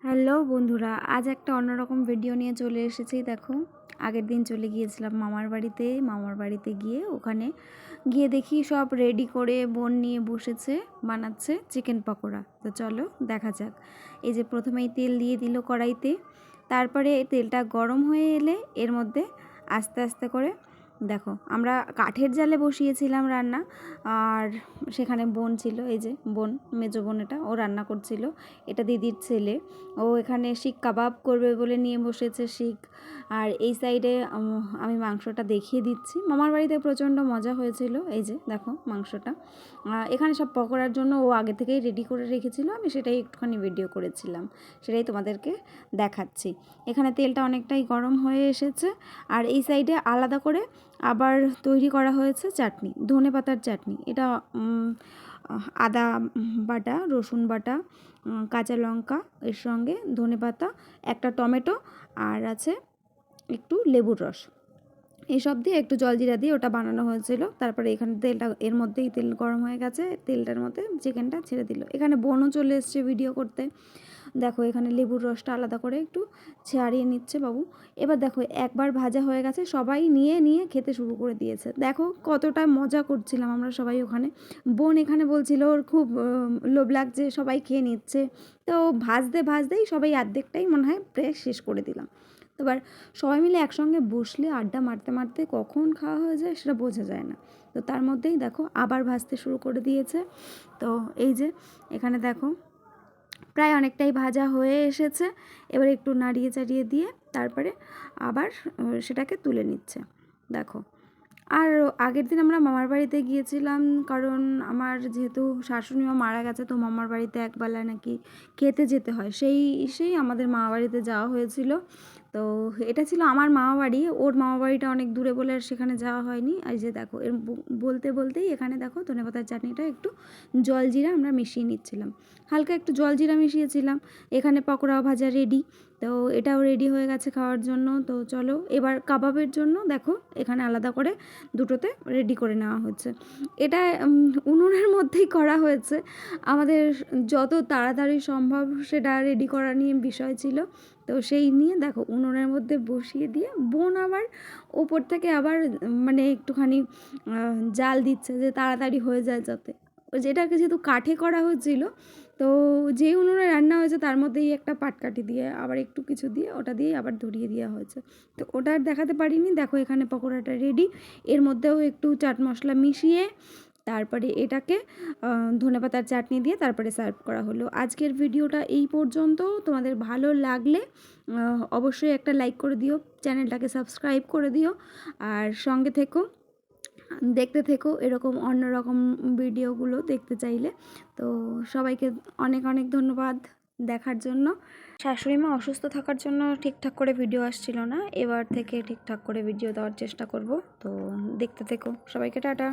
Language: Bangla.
হ্যালো বন্ধুরা, আজ একটা অন্যরকম ভিডিও নিয়ে চলে এসেছি। দেখো, আগের দিন চলে গিয়েছিলাম মামার বাড়িতে গিয়ে ওখানে গিয়ে দেখি সব রেডি করে বোন নিয়ে বসেছে, বানাচ্ছে চিকেন পকোড়া। তো চলো দেখা যাক। এই যে প্রথমেই তেল দিয়ে দিল কড়াইতে, তারপরে তেলটা গরম হয়ে এলে এর মধ্যে আস্তে আস্তে করে দেখো, আমরা কাঠের জালে বসিয়েছিলাম রান্না, আর সেখানে বোন ছিল, এই যে বোন, মেজো বোন, এটা ও রান্না করছিল। এটা দিদির ছেলে, ও এখানে শিক কাবাব করবে বলে নিয়ে বসেছে শিক। আর এই সাইডে আমি মাংসটা দেখিয়ে দিচ্ছি। মামার বাড়িতে প্রচণ্ড মজা হয়েছিল। এই যে দেখো মাংসটা, এখানে সব পকোড়ার জন্য ও আগে থেকেই রেডি করে রেখেছিল, আমি সেটাই একটুখানি ভিডিও করেছিলাম, সেটাই তোমাদেরকে দেখাচ্ছি। এখানে তেলটা অনেকটাই গরম হয়ে এসেছে, আর এই সাইডে আলাদা করে আবার তৈরি করা হয়েছে চাটনি, ধনেপাতার চাটনি। এটা আদা বাটা, রসুন বাটা, কাঁচা লঙ্কা, এর সঙ্গে ধনেপাতা, একটা টমেটো, আর আছে একটু লেবুর রস, এইসব দিয়ে একটু জলজিরা দিয়ে ওটা বানানো হয়েছিল। তারপরে এখানে তেলটা, এর মধ্যেই তেল গরম হয়ে গেছে, তেলটার মধ্যে চিকেনটা ছেড়ে দিল। এখানে বোনও চলে এসছে ভিডিও করতে। দেখো এখানে লেবুর রসটা আলাদা করে একটু ছাড়িয়ে নিচ্ছে বাবু। এবার দেখো একবার ভাজা হয়ে গেছে, সবাই নিয়ে নিয়ে খেতে শুরু করে দিয়েছে। দেখো কতটা মজা করছিলাম আমরা সবাই ওখানে। বোন এখানে বলছিল ওর খুব লোভ লাগছে, সবাই খেয়ে নিচ্ছে। তো ভাজতেই সবাই অর্ধেকটাই মনে হয় প্রায় শেষ করে দিলাম। তো এবার সবাই মিলে একসঙ্গে বসলে আড্ডা মারতে মারতে কখন খাওয়া হয়ে যায় সেটা বোঝা যায় না। তো তার মধ্যেই দেখো আবার ভাজতে শুরু করে দিয়েছে। তো এই যে এখানে দেখো প্রায় অনেকটাই ভাজা হয়ে এসেছে। এবার একটু নাড়িয়ে চাড়িয়ে দিয়ে তারপরে আবার সেটাকে তুলে নিচ্ছে। দেখো, আর আগের দিন আমরা মামার বাড়িতে গিয়েছিলাম, কারণ আমার যেহেতু শাশুড়িমা মারা গেছে, তো মামার বাড়িতে একবেলা নাকি খেতে যেতে হয়, সেই আমাদের মামা বাড়িতে যাওয়া হয়েছিল। তো এটা ছিল আমার মামা বাড়ি, ওর মামা বাড়িটা অনেক দূরে বলে আর সেখানে যাওয়া হয়নি। আর যে দেখো এর বলতেই এখানে দেখো ধনেপাতার চাটনিটা একটু জলজিরা আমরা মিশিয়ে নিচ্ছিলাম, হালকা একটু জলজিরা মিশিয়েছিলাম। এখানে পকোড়া ভাজা রেডি, তো এটাও রেডি হয়ে গেছে খাওয়ার জন্য। তো চলো এবার কাবাবের জন্য দেখো এখানে আলাদা করে দুটোতে রেডি করে নেওয়া হচ্ছে। এটা উনুনের মধ্যেই করা হয়েছে, আমাদের যত তাড়াতাড়ি সম্ভব সেটা রেডি করা নিয়ে বিষয় ছিল। তো সেই নিয়ে দেখো উনুনের মধ্যে বসিয়ে দিয়ে বোন আবার ওপর থেকে আবার মানে একটুখানি জাল দিচ্ছে যে তাড়াতাড়ি হয়ে যায় যাতে। যেটাকে যেহেতু কাঠে করা হয়েছিল, তো যেই উনুনে রান্না হয়েছে তার মধ্যেই একটা পাটকাঠি দিয়ে আবার একটু কিছু দিয়ে ওটা দিয়ে আবার ধরিয়ে দেওয়া হয়েছে। তো ওটা আর দেখাতে পারিনি। দেখো এখানে পকোড়াটা রেডি, এর মধ্যেও একটু চাট মশলা মিশিয়ে তারপরে এটাকে ধনেপাতার চাটনি দিয়ে তারপরে সার্ভ করা হলো। আজকের ভিডিওটা এই পর্যন্ত। তোমাদের ভালো লাগলে অবশ্যই একটা লাইক করে দিও, চ্যানেলটাকে সাবস্ক্রাইব করে দিও, আর সঙ্গে থেকো, দেখতে থেকো এরকম অন্যরকম ভিডিওগুলো দেখতে চাইলে। তো সবাইকে অনেক অনেক ধন্যবাদ দেখার জন্য। শাশুড়িমা অসুস্থ থাকার জন্য ঠিকঠাক করে ভিডিও আসছিল না, এবার থেকে ঠিকঠাক করে ভিডিও দেওয়ার চেষ্টা করব। তো দেখতে থেকো, সবাইকে টাটা।